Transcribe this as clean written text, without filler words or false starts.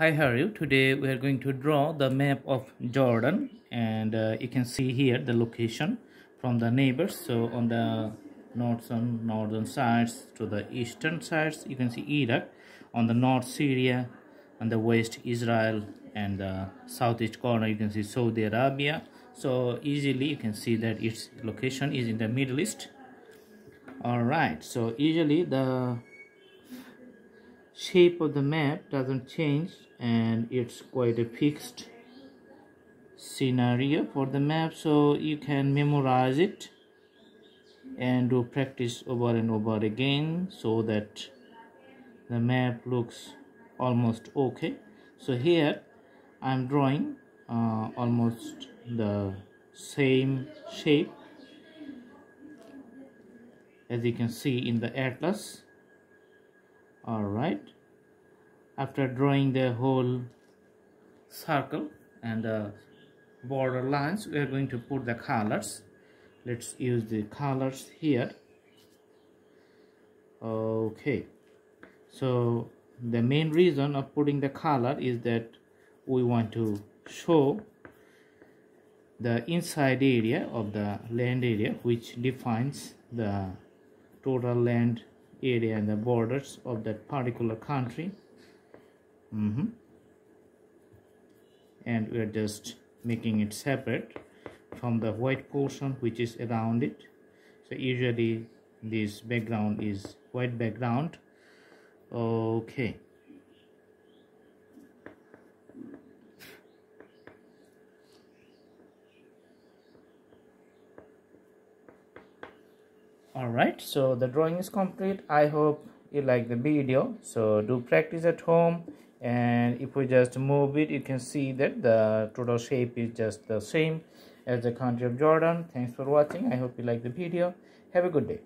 Hi, how are you? Today we are going to draw the map of Jordan, and you can see here the location from the neighbors. So on the northern sides to the eastern sides you can see Iraq, on the north Syria, on the west Israel, and the southeast corner you can see Saudi Arabia. So easily you can see that its location is in the Middle East. Alright, so usually the shape of the map doesn't change, and it's quite a fixed scenario for the map, so you can memorize it and do practice over and over again so that the map looks almost okay. So here I'm drawing almost the same shape as you can see in the atlas. Alright, after drawing the whole circle and the border lines, we are going to put the colors. Let's use the colors here. Okay, so the main reason of putting the color is that we want to show the inside area of the land area, which defines the total land area and the borders of that particular country. And we are just making it separate from the white portion which is around it. So usually this background is white background. Okay, alright, so the drawing is complete. I hope you like the video, so do practice at home, and if we just move it you can see that the total shape is just the same as the country of Jordan. Thanks for watching. I hope you like the video. Have a good day.